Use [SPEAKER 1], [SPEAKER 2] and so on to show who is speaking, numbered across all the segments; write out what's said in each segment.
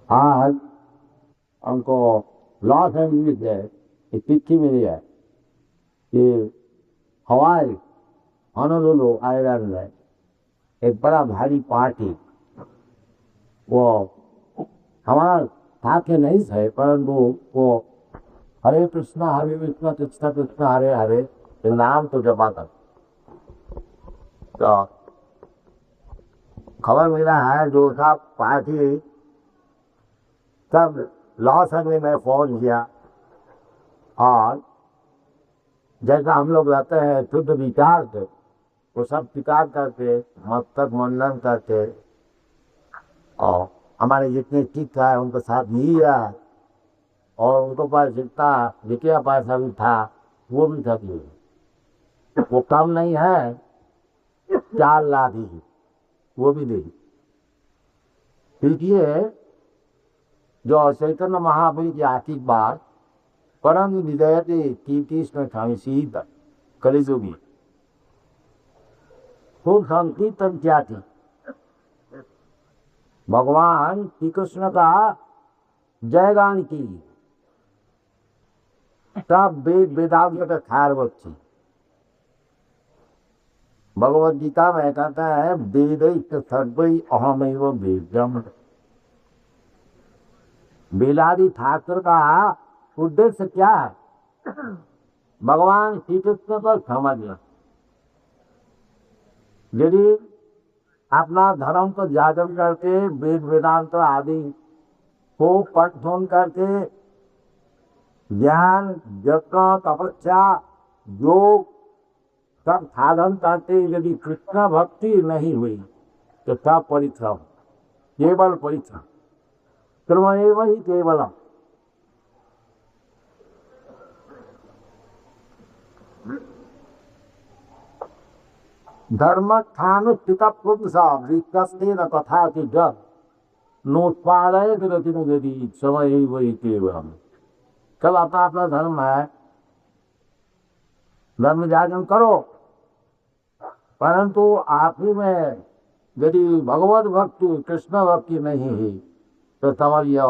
[SPEAKER 1] आज हमको Los Angeles है, एक चिट्ठी मिली है कि हवाई होनोलुलु आइलैंड में एक बड़ा भारी पार्टी, वो हमारा साथ में नहीं थे, परंतु वो हरे कृष्णा कृष्ण कृष्ण हरे हरे ये नाम तो जपा कर। तो खबर मिला है जो था पार्टी तब लॉस एंजलिस में फोन किया, और जैसा हम लोग रहते हैं शुद्ध विचार से वो सब स्वीकार करके मस्तक मंडन करके, और हमारे जितने ठीक था उनके साथ लिया, और उनको पास जितना रुपया पैसा भी था वो भी था दिए। वो कम नहीं है, 4 लाख ही वो भी नहीं। देखिए जो चैतन्य महाप्रभु की आर्थिक बात परम विदयते कीर्तिष्ण खामिशीत कलिजुगी खूब संकीर्तन क्या थी। भगवान श्री कृष्ण का जयगान की सब वेद वेदांत का खैर बच्ची। भगवद गीता में कहता है वेद सर्वै अहमैव वेद्यम। बेलादी ठाकुर का उद्देश्य क्या है? भगवान श्री कृष्ण को समझना। यदि अपना धर्म को जागरण करके वेद वेदांत आदि को पठन करके ज्ञान यज्ञ तपस्या योग सब साधन करते यदि कृष्ण भक्ति नहीं हुई तो सब परिश्रम, केवल परिश्रम, कर्मैव ही केवलम। धर्मस्थान स्थित पुरुषा विकस्ते न तथा कि जब नोत्पादय विरति में यदि समय वही केवलम। सब अपना अपना धर्म है, धर्म जागरण करो, परंतु आप ही में यदि भगवत भक्ति कृष्ण भक्ति नहीं है तो समझिए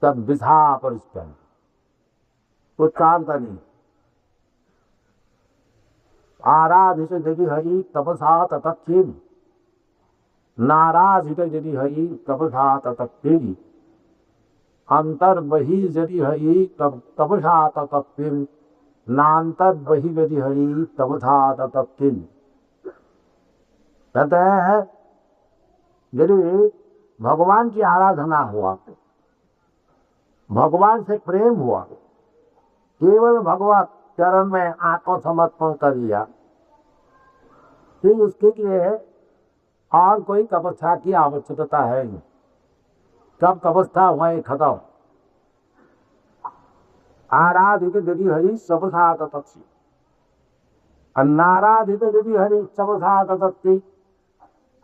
[SPEAKER 1] तब वृथा परिश्रम, कुछ काम का नहीं। आराधित यदि हरि तपसा ततक्षिम, नाराधित यदि हरि तपसा ततक्षिम, अंतर बहि यदि हरि तपसा ततक्षिम, नांतर बहि यदि हरि तपसा ततक्षिम। कहते हैं यदि भगवान की आराधना हुआ, भगवान से प्रेम हुआ, केवल भगवत चरण में आत्मसमर्पण कर लिया, फिर उसके लिए और कोई तपस्या की आवश्यकता है नहीं। सब तपस्या वहीं खत्म। आराधित यदि हरि तपसा ततक्षि, अनाराधित यदि हरि तपसा ततक्षि।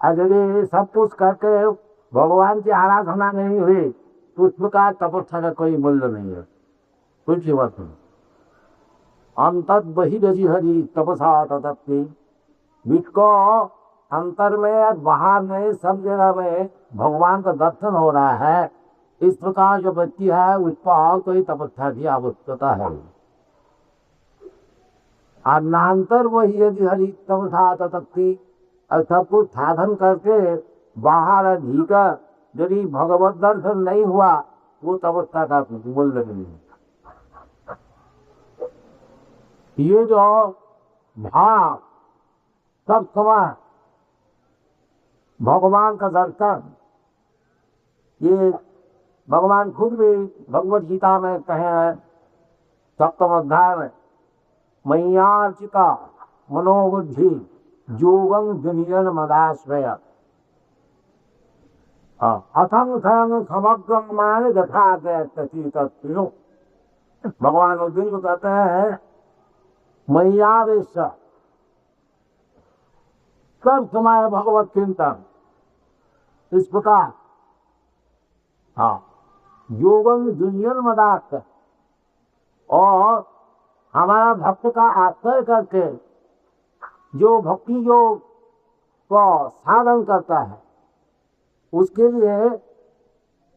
[SPEAKER 1] यदि सब कुछ करके भगवान की आराधना नहीं हुई तो उस प्रकार तपस्या का कोई मूल्य नहीं है, कुछ बात नहीं। अंतर बहि यदि हरि तपसा ततक्षि, जिसको अंतर में बाहर में सब जगह में भगवान का दर्शन हो रहा है, इस प्रकार जो व्यक्ति है उस पर कोई तपस्या की आवश्यकता है। और नान्तर वही यदि हरि तपसा ततक्षि, और सब कुछ साधन करके बाहर भीतर यदि भगवत दर्शन नहीं हुआ वो तपस्या का मूल्य नहीं है। ये जो भाव सब समय भगवान का दर्शन, ये भगवान खुद भी भगवत गीता में कहे हैं 7वें अध्याय में, मय्यार्चिता मनोबुद्धि योगं विनियन मदाश्रय अथंग थंग समग्रम मान यथा तथो। भगवान अर्जुन को कहते हैं मय्यावेश, सब समय भगवत चिंतन, इस प्रकार योगम दुनियन मदाश्रय, और हमारा भक्त का आश्रय करके जो भक्ति योग को साधन करता है उसके लिए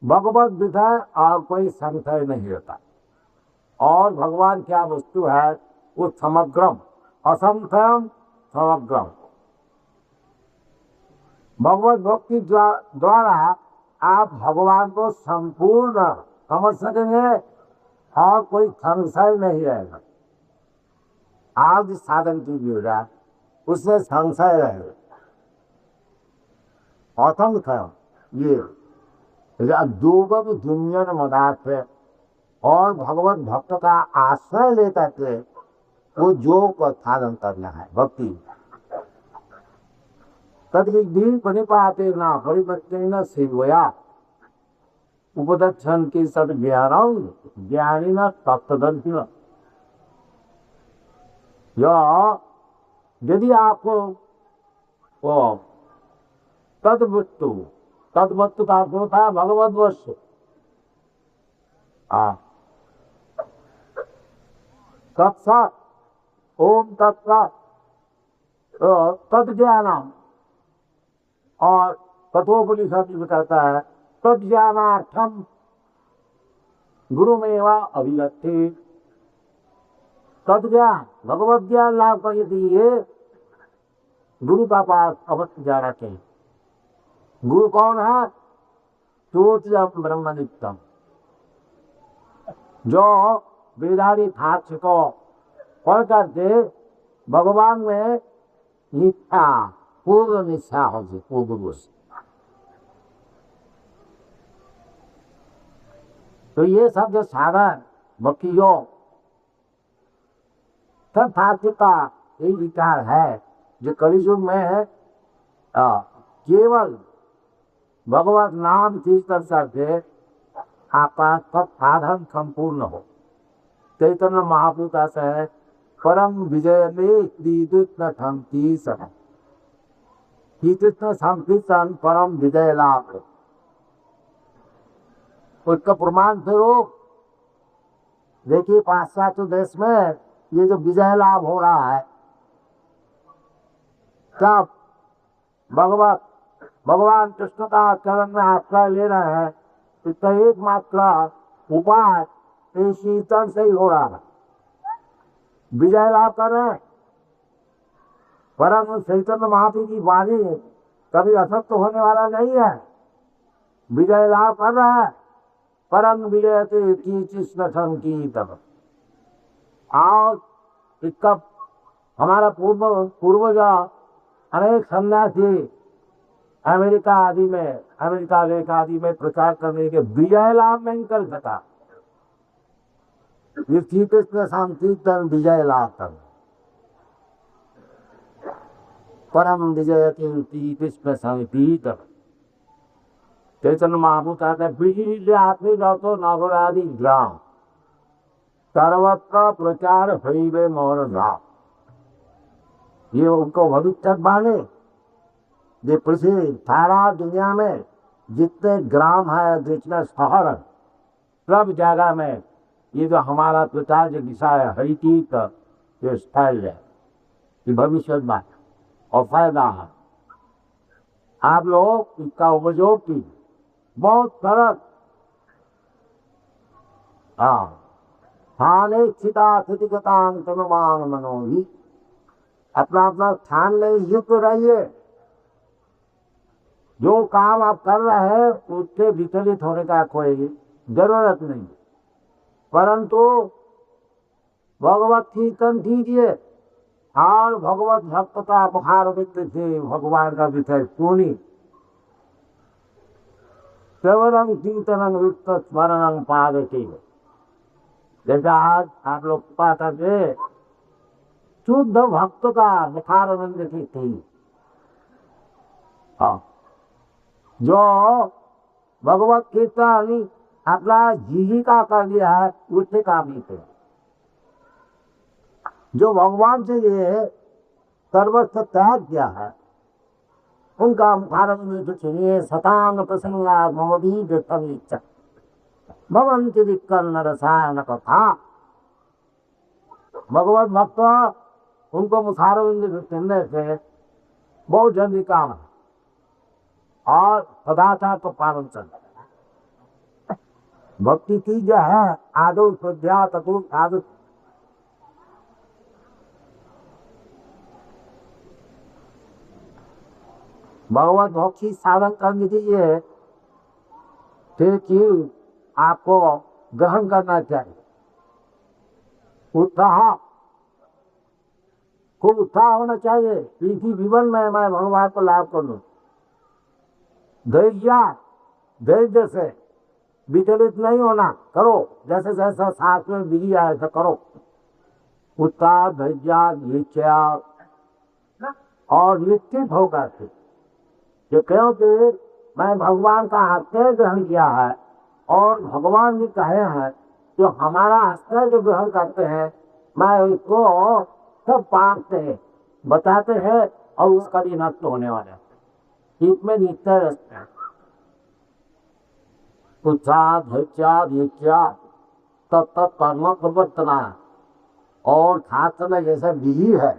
[SPEAKER 1] भगवत विषय और कोई संशय नहीं होता। और भगवान क्या वस्तु है? वो समग्रम असंशयम समग्रम। भगवत भक्ति द्वारा आप भगवान को संपूर्ण समझ सकेंगे और कोई संशय नहीं रहेगा। आज साधन कीजिएगा उसमें संशय रहेगा, असंशय ये दुर्गम दुनियन मदार्थ है। और भगवत भक्त का आश्रय लेकर के वो योग का साधन करना है भक्ति। तद्विधि परिपाते न परिपत्तेन सेवया उपदक्षन्ति सद्ज्ञानं ज्ञानिनः तत्तदन्ति। यदि आपको वो तद्वस्तु का अर्थ होता है भगवत वस्तु। तत्सत् ओम तत्सत् तद्ज्ञानम। और कठोपनिषद में कहता है तद्ज्ञानार्थम गुरुमेव अभिगच्छति। तद्ज्ञान भगवत ज्ञान लाभ करने के लिए गुरु का पास अवश्य जाना चाहिए। गुरु कौन है? ज्योतिषम ब्रह्मनित्यम, जो वेदांती शास्त्र को पढ़ करके भगवान में निष्ठा पूर्ण निष्ठा हो जाए, पूर्ण। तो ये सब जो साधन भक्ति योग सब शास्त्र का यही विचार है जो कलियुग में है। केवल भगवत नाम कीर्तन करके आपका सब साधन संपूर्ण हो। चैतन्य महाप्रभु का है परम विजय में श्रीकृष्ण संकीर्तन, श्रीकृष्ण संकीर्तन परम विजय लाभ। उसका प्रमाण स्वरूप देखिए पाश्चात्य देश में ये जो विजय लाभ हो रहा है सब भगवान कृष्ण का चरण में आश्रय ले रहे हैं। इसका एकमात्र उपाय शीतल से ही हो रहा है। विजय लाभ कर रहे हैं। परम चैतन्य महाप्रभु की वाणी कभी असत्य होने वाला नहीं है। विजय लाभ कर रहा है। परम विजय की कृष्ण संकीर्तन। और इसका हमारा पूर्वज अनेक सन्यासी अमेरिका लेख आदि में प्रचार करने के विजय लाभ नहीं कर सका। श्री कृष्ण संकीर्तन विजय लाभ कर परम विजय श्री कृष्ण संकीर्तन। चैतन्य महाप्रभु कहते हैं विजय आत्मी रतो नगरादि ग्राम सर्वत्र प्रचार भइबे मोर धाम। ये उनको भविष्य माने ये प्रसिद्ध सारा दुनिया में जितने ग्राम है जितने शहर है सब जगह में ये जो हमारा प्रचार जो दिशा है हरिकी का जो स्थायी है ये भविष्य में और फायदा है। आप लोग इसका उपयोग की बहुत सरल स्थाने स्थिता स्थितिगतांग तनुमान मनोही। अपना स्थान ले युक्त रहिए। जो काम आप कर रहे हैं उससे विचलित होने का कोई जरूरत नहीं, परंतु भगवत कीर्तन कीजिए और भगवत भक्त का अपहार से भगवान का विषय सुनी। श्रवणं कीर्तनं वित्त स्मरणं पादते। जैसा आज आप लोग पाता थे शुद्ध भक्त का मुखारविंद की थी। जो भगवत कीर्तन अपना जीविका कर लिया है उससे काम नहीं थे। जो भगवान से ये सर्वस्व त्याग किया है उनका मुखारविंद सुनिए। सतांग प्रसंगा मोदी समीच भवंति विकर्ण रसायन कथा। भगवत भक्त उनको मुसारविंद सुनने से बहुत जल्दी काम है और सदाचार तो पालन करना। भक्ति की जो है आदो श्रद्धा तथो साधु। भगवत भक्ति साधन करने के लिए कि आपको ग्रहण करना चाहिए। उत्साह, खूब उत्साह होना चाहिए इसी जीवन में मैं भगवान को लाभ कर लूं। धैर्य से विचलित नहीं होना, करो जैसे जैसा साथ में बिजी आए ऐसा करो। उत्साह, धैर्य, इच्छा और निश्चित होकर के जो क्योंकि मैं भगवान का आश्रय ग्रहण किया है और भगवान जी कहे हैं जो हमारा आश्रय जो ग्रहण करते हैं मैं उसको सब पाते हैं, बताते हैं और उसका भी नष्ट होने वाला इसमें निश्चय रखते हैं। उत्साह, धैर्य, इच्छा तब तब कर्म प्रवर्तना और शास्त्र में जैसा विधि है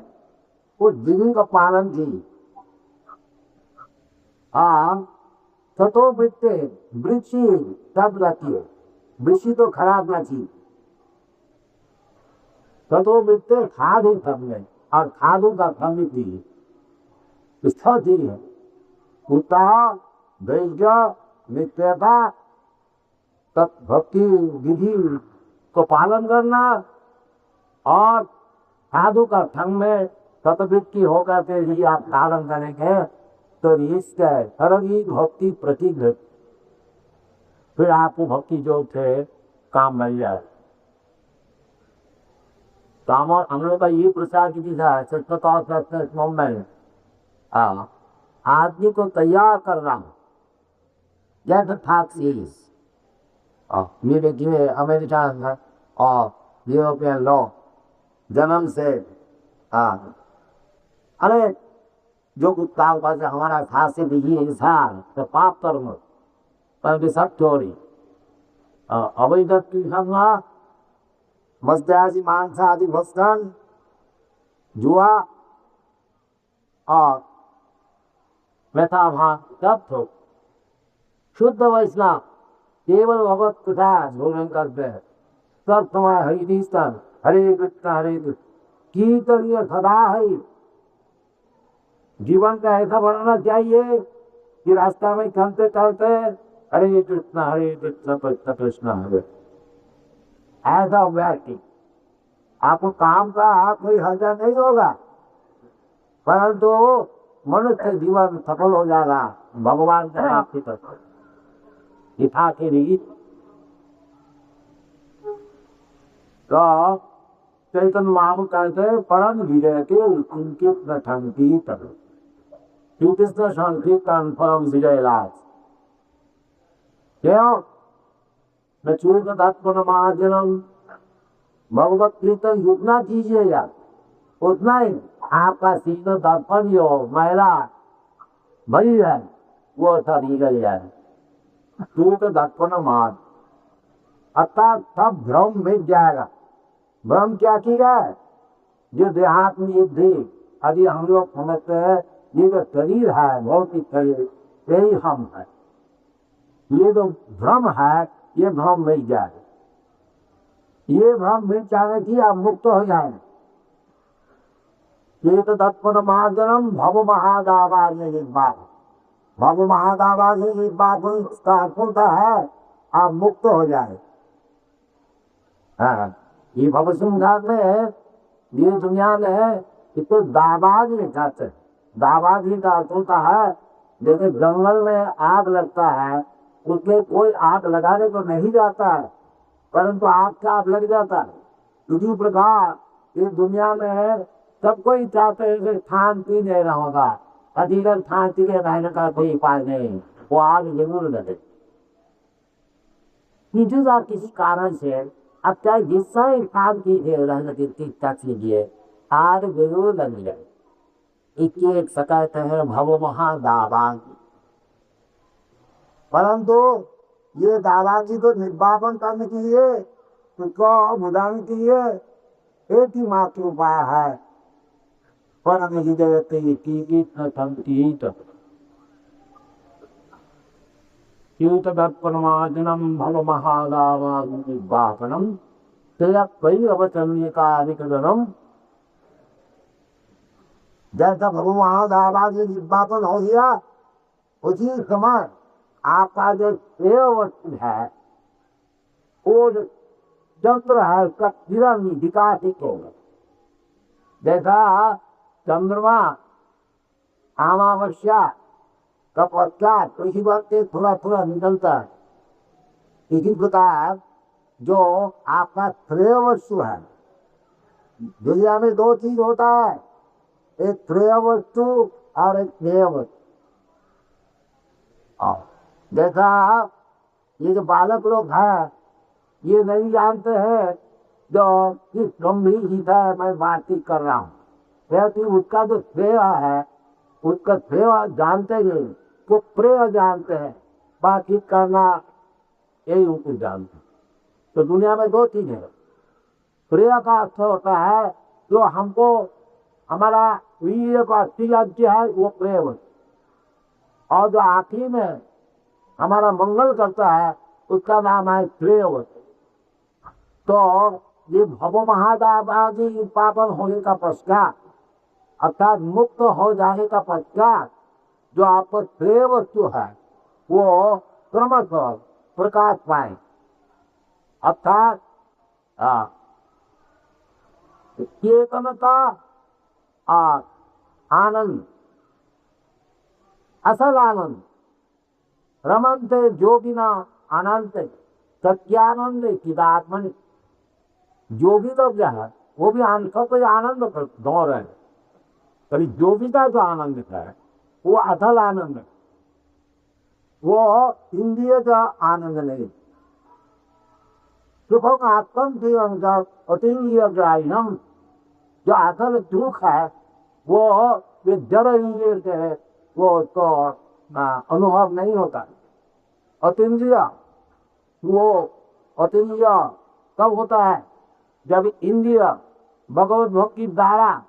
[SPEAKER 1] उस विधि का पालन की। ततो वित्ते वृक्षि तब रखिए, वृक्षि तो खराब ना थी। ततो वित्ते खादु धर्म में और खादु का धर्म थी स्थिर थी। उत्साह, धैर्य, नित्यता भक्ति विधि को पालन करना और साधु का संग में तत्वृत्ति होकर के यदि आप पालन करेंगे तो निश्चय सरगी भक्ति प्रतीक फिर आपको भक्ति जो थे काम मिल जाए। काम हम लोग का ये प्रसाद की था सत्य में आदमी को तैयार करना जैसे टैक्सीज ये देखिए अमेरिकन और यूरोपियन लोग जन्म से अरे जो कुत्ता पास हमारा खास से देखिए इंसान तो पाप कर्म पर सब चोरी अवैध संगा मस्त्याजी मांसादि भक्षण जुआ और मेथाभान सब तो शुद्ध वैष्णव केवल भगवत कथा भोजन करते हैं। सब समय हरि कीर्तन हरे कृष्ण कीर्तन सदा है। जीवन का ऐसा बनाना चाहिए कि रास्ता में चलते चलते हरे कृष्ण कृष्ण कृष्ण हरे। ऐसा व्यक्ति आपको काम का कोई हर्जा नहीं होगा परंतु मनुष्य जीवन सफल हो जाएगा भगवान के प्राप्ति तक। इथा के रीत तो चैतन्य महाप्रभु कहते परम विजय के उनके प्रथंती तक श्री कृष्ण संकीर्तन परम विजय लाभ। क्यों न चूक तत्व महाजनम भगवत कीर्तन जितना कीजिएगा उतना ही आपका सीधो दर्पण जो महिला भरी है वो सदी गई है। चूक दर्पण मान अर्थात सब भ्रम मिट जाएगा। भ्रम क्या किया है जो देहात में थी अभी हम लोग समझते हैं ये जो शरीर है भौतिक शरीर यही हम है। ये जो भ्रम है ये भ्रम मिट जाए। ये भ्रम मिट जाने की आप मुक्त हो जाए। ये तो तत्पर महाजनम भव महादावाज एक बात भव महादावाज एक बात होता है आप मुक्त हो जाए। हाँ ये भव संसार में ये दुनिया में इसको दाबाज नहीं चाहते। दाबाज ही का अर्थ होता है जैसे जंगल में आग लगता है उसके कोई आग लगाने को नहीं जाता है परंतु आग का आग लग जाता है। इसी प्रकार इस दुनिया में सब कोई चाहते हैं कि शांति नहीं होगा अधिकतर शांति के रहने का कोई उपाय नहीं वो आग जरूर लगे। किसी कारण से अब चाहे जिसका इंसान कीजिए रहने की चेष्टा कीजिए आग जरूर लग जाए। इसकी एक शिकायत है भव महादावान। परंतु ये दादाजी तो निर्वापन करने के लिए उसको बुझाने के लिए एक ही मात्र उपाय है परम हृदयते कीर्तनतीत कीर्तदर्पणमार्जनम भवमहादावाग्निर्वापनम तेयक्वैरवचन्यकारिकरणम। जैसा भगवान महादावाग्नि निर्वापन हो गया, उसी समय आपका जो प्रिय वस्तु है, वो चंद्र है, उसका किरण विकासित होगा। जैसा चंद्रमा अमावस्या का पश्चात इसी वक्त थोड़ा थोड़ा निकलता है, इसी प्रकार जो आपका प्रिय वस्तु है, दुनिया में दो चीज होता है, एक प्रिय वस्तु और एक प्रिय वस्तु। जैसा ये जो बालक लोग हैं, ये नहीं जानते हैं जो किस गंभीर हित है मैं बातचीत कर रहा हूँ, क्योंकि उसका जो श्रेय है, उसका श्रेय जानते नहीं, वो प्रेय जानते हैं, बातचीत करना यही उनको जानते हैं। तो दुनिया में दो चीज है, प्रेय का अर्थ होता है जो हमको हमारा वीर का राज्य है, वो प्रेय वस्तु, और जो आखिरी में हमारा मंगल करता है उसका नाम है प्रेय वस्तु। तो ये भव महादावादि पावन होने का पश्चात, अर्थात मुक्त हो जाने का पश्चात, जो आपको प्रिय वस्तु है वो क्रमशः प्रकाश पाए, अर्थात चेतन का आनंद, असल आनंद, रमन्ते जोगिना अनंत सत्यानंद चिदात्मनि। जोगी तो क्या है, वो भी सबको आनंद दौड़ है, कभी जोगी का जो आनंद है वो असल आनंद है, वो इंद्रिय का आनंद नहीं। सुखम आत्म जीवन का अतीन्द्रिय ग्राह्यम, जो असल सुख है वो जड़ इंद्रिय से है, वो तो अनुभव नहीं होता। अतीन्द्रिय, वो अतीन्द्रिय कब होता है, जब इंद्रिय भगवत भक्ति द्वारा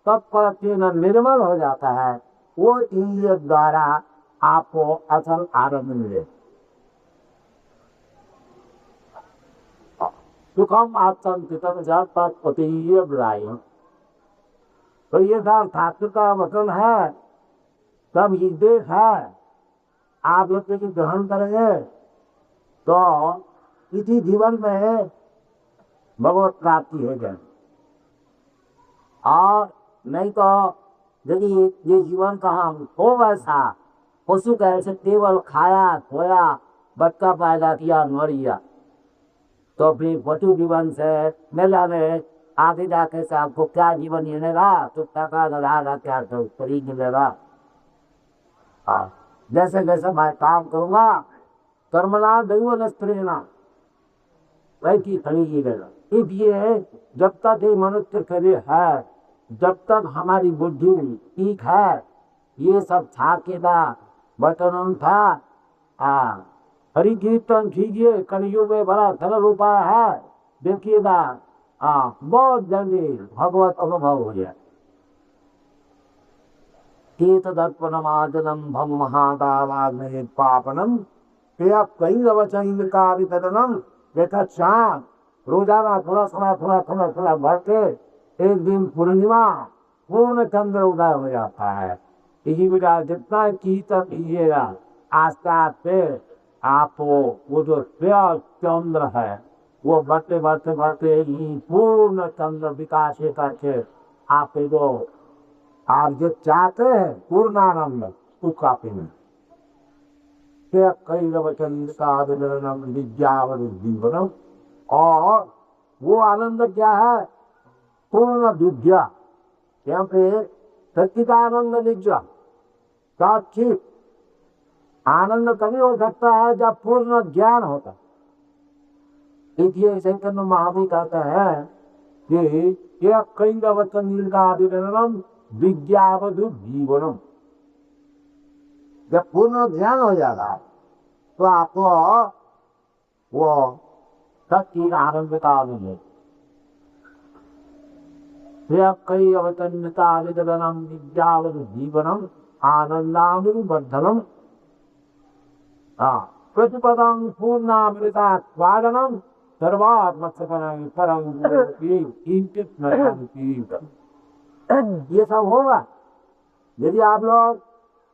[SPEAKER 1] तत्पर निर्मल हो जाता है, वो इंद्रिय द्वारा आपको असल आनंद मिले। सुखम आत्मचितम जातीय ग्राह्य। तो ये सब शास्त्र का वचन है, सब निर्देश है, आप लोग यदि ग्रहण करेंगे तो इसी जीवन में भगवत प्राप्ति हो जाए, और नहीं तो यदि ये जीवन का हम हो वैसा पशु कैसे केवल खाया सोया बच्चा पैदा किया मर गया, तो फिर पशु जीवन से मेला में आगे जाके से आपको क्या जीवन मिलेगा, तो टका लगा क्या तो शरीर मिलेगा। जैसे जैसे मैं काम करूंगा कर्मणा दैव नस्त्रेना वैसी शरीर मिलेगा। इसलिए जब तक ये मनुष्य शरीर है, जब तक हमारी बुद्धि ठीक है, ये सब छाकेदा बचन था। हरि कीर्तन कीजिए, कलयुग में बड़ा सरल उपाय है, देखिएगा बहुत जल्दी भगवत अनुभव हो जाए। कीर्तदर्पणमार्जनम भव महादावाग्नि पापनम कैवचनम। देखा शाम रोजाना थोड़ा थोड़ा भर के एक दिन पूर्णिमा पूर्ण चंद्र उदय हो जाता है। इसी प्रकार जितना कीर्तन कीजिएगा आस्ते आस्ते आपको वो जो चंद्र है वो बढ़ते बढ़ते बढ़ते पूर्ण चंद्र विकास करके आपके जो आप जो चाहते हैं पूर्णानंद उसका पिन जीवनम। और वो आनंद क्या है, पूर्ण विद्या, क्योंकि सच्चिदानंद विद्या साक्षी आनंद तभी हो सकता है जब पूर्ण ज्ञान होता। इसलिए चैतन्य महावीर कहता है कि कैंगवचन विद्यावधु जीवनम। जब पूर्ण ज्ञान हो जाएगा तो आपको वो सच्ची आनंद का अनुभव। कई अवतन्यता विदगनम विद्यावत जीवनम आनंदानुबद्धनम प्रतिपदं पूर्णामृता स्वादनम सर्वात्मत्सपनं परम किंचित न संकीर्त। ये सब होगा यदि आप लोग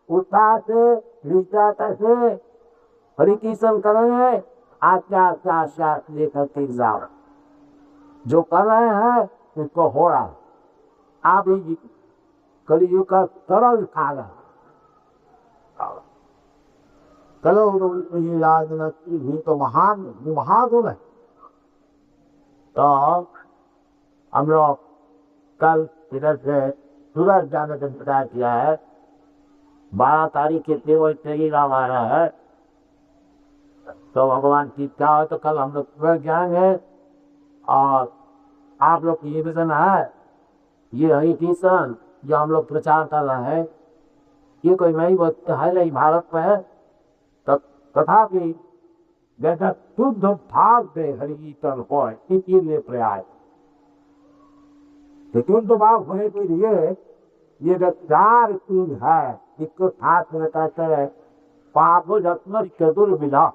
[SPEAKER 1] उत्साह से निष्ठा से हरि कीर्तन करेंगे। आस्ते लेकर के जाओ, जो कर रहे हैं उसको हो रहा है। आप ही कलयुग का सरल सागर चलो भी तो महान महागुण है। तो हम लोग कल इधर से सूरज जाने का इंतजार किया है। 12 तारीख के टेलीग्राम आ रहा है। तो भगवान की इच्छा हो तो कल हम लोग सुबह जाएंगे। और आप लोग की ये विजन है, ये हरि कीर्तन जो हम लोग प्रचार कर रहे हैं, ये कोई नई बात है नहीं भारत में है। तथापि जैसा शुद्ध भाव से हरि कीर्तन हो इसीलिए प्रयास। शुद्ध भाव होने के लिए ये जो 4 चीज है इसको साथ में कहते हैं पाप जत्न चतुर्विधा।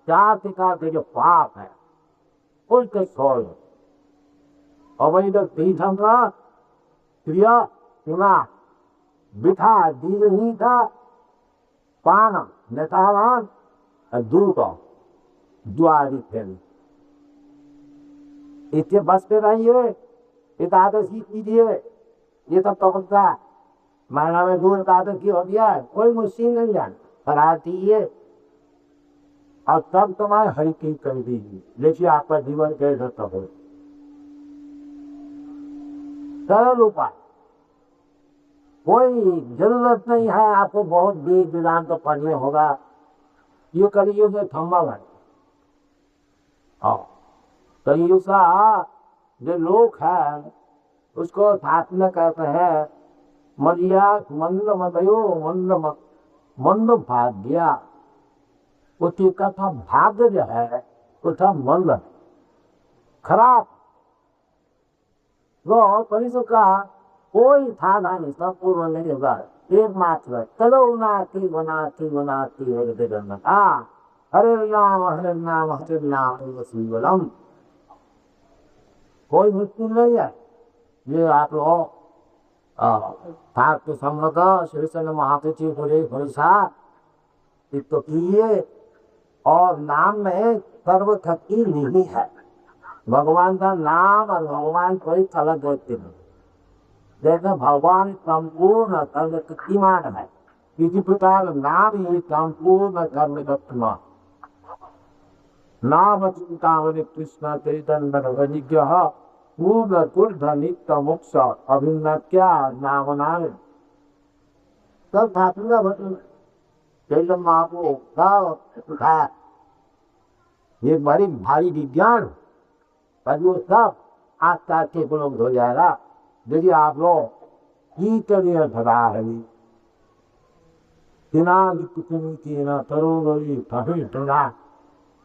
[SPEAKER 1] 4 प्रकार के जो पाप है उसके छोड़ दो। अवैध तीर्थंका क्रिया सुना बिठा दीर्घी था पान नेतावान दूत द्वारी फैल। इससे बस पे रहिए, एकादशी कीजिए। ये सब तो होता है महीना में 2 एकादशी हो गया है, कोई मुश्किल नहीं है। करा दीजिए और तब तुम्हारे हरि की कर दीजिए। देखिए आपका जीवन कैसे तब हो। सरल उपाय, कोई जरूरत नहीं है आपको बहुत वेद वेदांत तो पढ़ने होगा। ये कलयुग में संभव है। कलयुग का जो लोक है उसको साथ में कहते हैं मलिया मंद मदयो मंद भाग्या। उसकी कथा भाग्य जो है उसका मंद खराब। वो परिसर का कोई साधा नहीं, सब पूर्ण नहीं होगा। एकमात्र चलो उनाती बनाती बनाती हरे नाम हरे नाम हरे नाम शिवलम। कोई मुश्किल नहीं है। ये आप लोग तो सम्मत श्री चंद्र महातिथि तो कीजिए। और नाम में सर्वशक्ति नहीं है। भगवान का नाम और भगवान कोई अलग व्यक्ति नहीं। जैसे भगवान संपूर्ण सर्वशक्तिमान है, इसी प्रकार नाम ही संपूर्ण सर्वशक्तिमान। नाम चिंतामणि कृष्ण चैतन्य विग्रह पूर्ण कुर्ध नित्य मोक्ष अभिन्न क्या नाम नाम। सब ठाकुर भजन चैतन्य महाप्रभु सब उठाया। ये बड़ी भारी विज्ञान पर वो सब आस्ते आस्ते उपलब्ध हो जाएगा यदि आप लोग कीर्तनीय सदा है।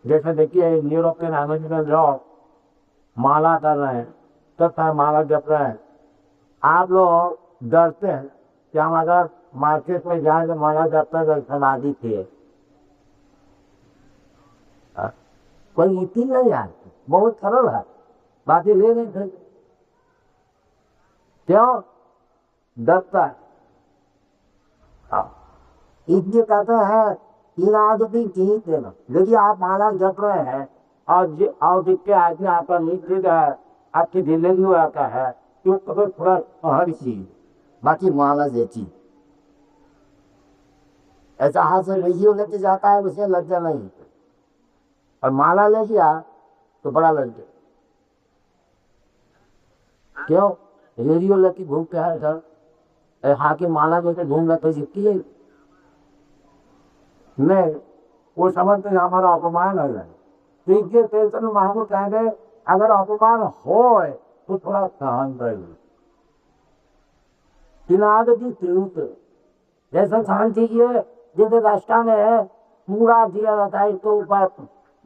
[SPEAKER 1] जैसे देखिए यूरोपियन अमेरिकन लोग माला कर रहे हैं, तथा माला जप रहे हैं। आप लोग डरते हैं कि हम अगर मार्केट में जाए तो माला जपते हैं समाधि थे। कोई नीति नहीं है, बहुत सरल है। बातें ले नहीं सकते। क्यों डरता है? इसलिए कहते हैं की चीज देना। यदि आप माला जप रहे हैं और जिसके आज्ञा आपका निश्चित है, आपकी दिल्ली में आता है तो थोड़ा हर चीज बाकी माला देती। ऐसा हाथ से नहीं लेके जाता है, उसे लज्जा नहीं। और माला ले गया तो बड़ा लग गया। क्यों रेडियो लेके घूमते है सर, हाँ की माला लेके घूम रहा तो जितती है नहीं। वो समझते हमारा अपमान हो जाए। चैतन्य महाप्रभु कहेंगे अगर अपमान हो तो थोड़ा सहन करिए। किनाद की तीर्थ जैसा सहन कीजिए। जैसे रास्ता में है पूरा दिया रहता है तो ऊपर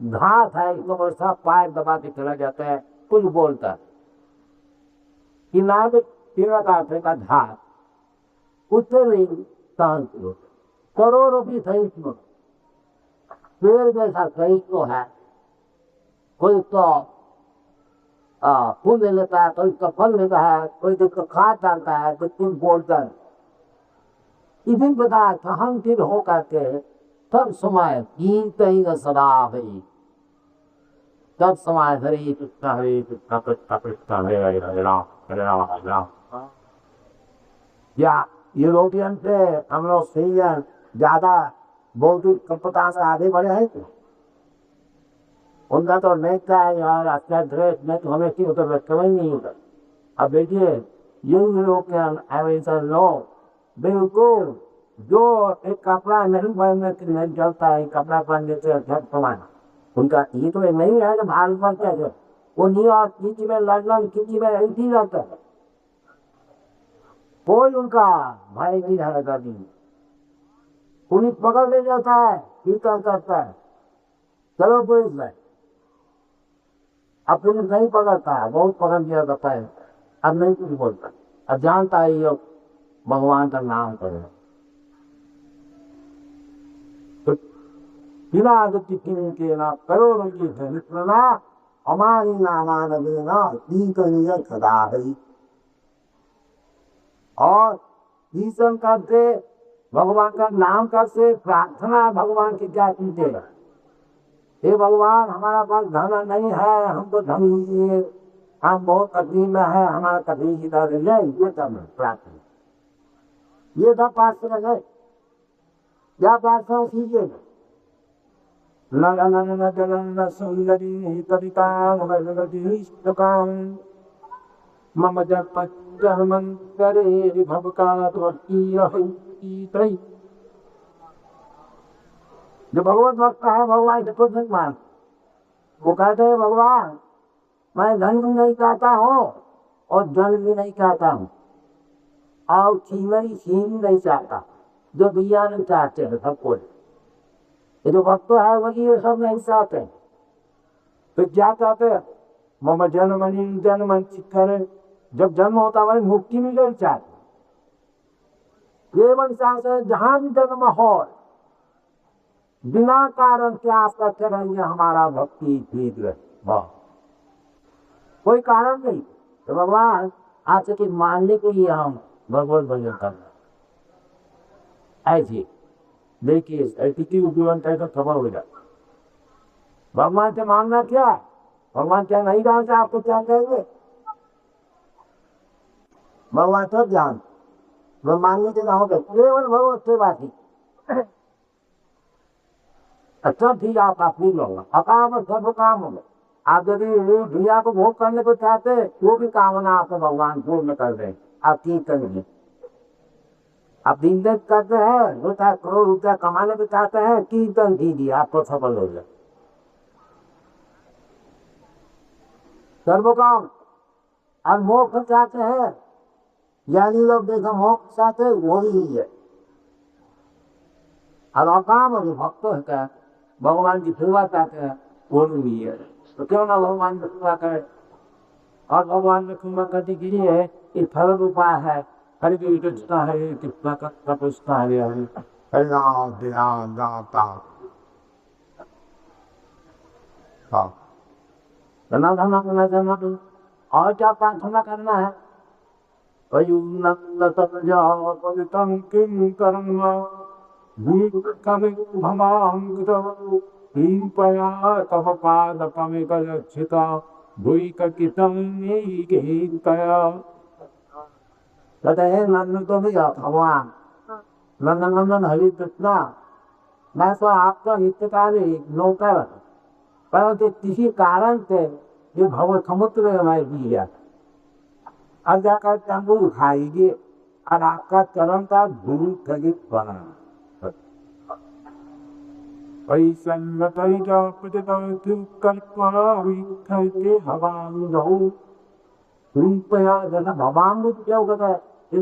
[SPEAKER 1] घास है तो सब पैर दबा के चला जाता है, कुछ बोलता है। किनारे किनारे का धार उत्तरी शांत करोड़ों की सहिष्णु पेड़ जैसा सहिष्णु है। कोई तो फूल ले लेता है, कोई तो फल लेता है, कोई तो खाद डालता है, कोई तीन बोलता है। इसी प्रकार सहनशील होकर के सब समय गीत ही सदा हरि, सब समय हरि कृष्ण कृष्ण कृष्ण हरे हरे हरे राम हरे राम हरे राम। या यूरोपियन से हम लोग सीनियर ज्यादा बौद्धिक कल्पता से आगे बढ़े हैं। उनका तो नेता है यार, अच्छा ड्रेस में तो हमें क्यों तो समझ नहीं होता। अब देखिए यूरोपियन अमेरिकन लोग बिल्कुल जो एक कपड़ा नहीं पहनने से नहीं चलता है, कपड़ा पहन लेते हैं समान। उनका ये तो नहीं है कि भारत में कैसे वो न्यूयॉर्क किसी में लंदन किसी में ऐसी रहता है, कोई उनका भाई नहीं रहेगा नहीं। पुलिस पकड़ ले जाता है, पीछा करता है, चलो पुलिस में। अब पुलिस नहीं पकड़ता है, बहुत पकड़ दिया जाता है, अब नहीं कुछ बोलता, अब जानता है ये भगवान का नाम करें। तो बिना गति के ना करोड़ों की धनिकना हमारी नामान देना कीर्तनीय सदा है। और कीर्तन करते भगवान का नाम करते प्रार्थना भगवान की क्या कीजिएगा। हे भगवान हमारा पास धन नहीं है, हमको धन दीजिए, हम बहुत तकलीफ में है, हमारा तकलीफ इधर ले, ये सब प्रार्थना, ये सब प्रार्थना है। क्या प्रार्थना कीजिएगा। नगन जगन सुंदरी कवितां वरदीष्टकां मम जपज्जन्मन्तरे भवकात्वकीयहैत्री। जो भगवत भक्त है भगवान से कुछ नहीं मान, वो कहते हैं भगवान मैं धन भी नहीं चाहता हूँ और जल भी नहीं चाहता हूँ और छीनरी छीन नहीं चाहता, जो दिया नहीं चाहते हैं सबको। ये जो भक्त है वही ये सब नहीं चाहते। तो क्या चाहते हैं। मम जन्मनि जन्मन चित्तरे, जब जन्म होता है मुक्ति मिले चाहते। ये मन चाहते जहां भी जन्म हो बिना कारण के आप करते रहिए हमारा भक्ति ठीक रहे, कोई कारण नहीं। तो भगवान आज के मानने के लिए हम भगवत भजन करना ऐसी देखिए ऐसी की उपजीवन तो खबर हो जाए। भगवान से मांगना क्या है, भगवान क्या नहीं जानते आपको क्या कहेंगे। भगवान सब जान वो मांगने के जाओगे केवल भगवत से बात ही। अच्छा ठीक आपका पूर्ण होगा, अकाम सब काम होगा। आप यदि दुनिया को भोग करने को चाहते वो भी कामना आपको भगवान पूर्ण कर दें। आप कीर्तन जी आप बिजनेस करते हैं, दो चार करोड़ रुपया कमाने को चाहते हैं, कीर्तन कीजिए आपको सफल हो जाए। सर्व काम और मोक्ष चाहते हैं, यानी लोग देखो मोक्ष चाहते वो ही है। और अकाम जो भक्त है भगवान की सेवा चाहते हैं वो भी है। तो क्यों ना भगवान की सेवा करें। और भगवान की सेवा करने के लिए ये सरल उपाय है। हरि की कृष्णा है कृष्णा का कृष्णा हरे हरे हरे राम ध्यान दाता। धना धना धना धना। और क्या प्रार्थना करना है। अयुनंद तंजा पवित्रं किं कर्म पया तव पाद कमिकलक्षिता भूककितं नीगीतया। कहते हैं नंदन तो भैया भगवान नंदन नंदन हरि कृष्णा, मैं तो आपका हितकारी नौकर, परंतु किसी कारण से ये भव समुद्र में मैं गिर गया। अब जाकर तंबू उठाएंगे और आपका चरण का धूल खगित बना।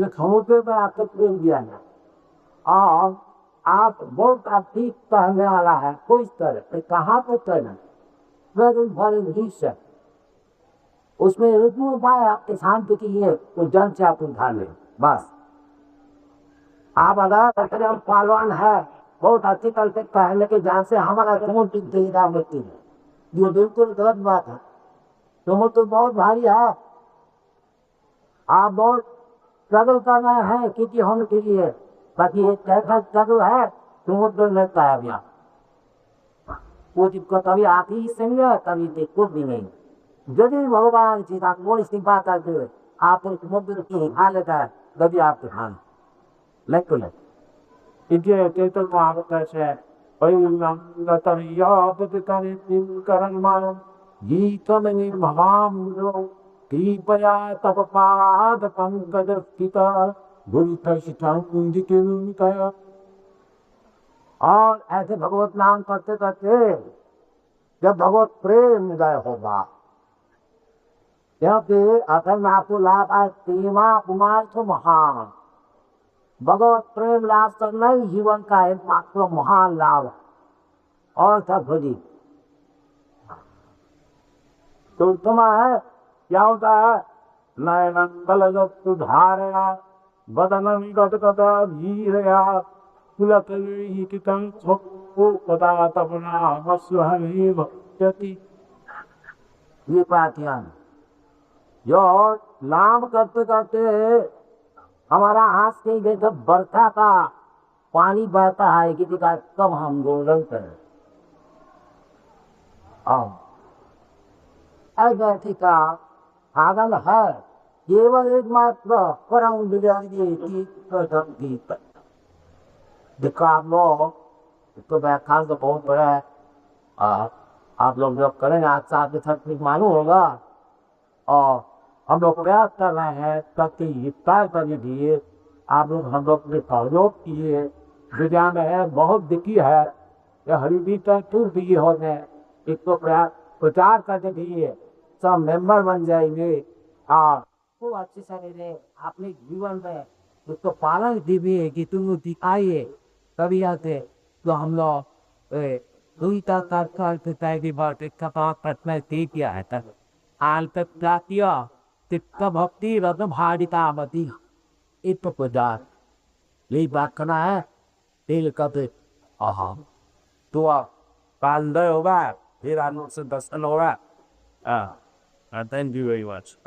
[SPEAKER 1] समुद्र में आपको प्रेम दिया है और आप बहुत ठीक कहने वाला है। कोई तरह कहाँ पे करना उसमें रुकू उपाय आपके शांति की है, तो जल से आप उठा ले बस। आप अगर हम पहलवान है, बहुत अच्छी तरह से पहले के जान से हमारा तुम मिट्टी है, ये बिल्कुल गलत बात है। तुम तो बहुत भारी है, आप बहुत स्ट्रगल करना है क्योंकि होने के लिए, बाकी एक कैसा स्ट्रगल है तुम तो लगता है अभी वो जिसको कभी आती ही सही है, कभी देखो भी नहीं। यदि भगवान सीता मोड़ सिंपा करके आप समुद्र की खा लेता है तभी आपके खान लग तो लग
[SPEAKER 2] 이게 어쨌든 아버지의 어이남나타리 야부드까지 빈가란만 गीतमणि महामुद्रो कृपया तप पाद पंकज स्थिता गुरुतया।
[SPEAKER 1] और ऐसे भगवत नाम करते करते जब भगवत प्रेम उदय होगा, क्योंकि असल में आपको लाभ है सीमा कुमार तो महान भगवत प्रेम लाभ करना ही जीवन का एकमात्र महान लाभ है। और सब भजी तो तुम्हारा क्या होता है, नयनन बलगतु धारया बदनम गदगदा धीरया कुलकलिहितं स्वो पदा तपना मस्वहमेव यति। ये पाठ्यान जो लाभ करते करते हमारा हाथ से जैसे बरखा का पानी बहता है किसी का, तब हम गोलन करें ऐसे का साधन है केवल एकमात्र परम गीत। देखो आप लोग तो व्याख्यान तो बहुत बड़ा है, आप लोग जब करेंगे आज साथ में मालूम होगा। और हम लोग प्रयास कर रहे हैं ताकि विस्तार करने के लिए आप लोग हम लोग ने सहयोग किए। विज्ञान है बहुत दिखी है, हरिदी तक भी होने एक तो प्रचार करने के लिए सब मेंबर बन जाएंगे और खूब अच्छी से अपने जीवन में उसको पालन दीजिए कि तुम दिखाइए, तभी आते तो हम लोग दुई किया है तक आल तक जातीय चित्त भक्ति रत्न भारितावती इत प्रचार यही बात करना है। तेल कते तो काल होगा फिर आनंद से दर्शन होगा।
[SPEAKER 2] Thank you very much.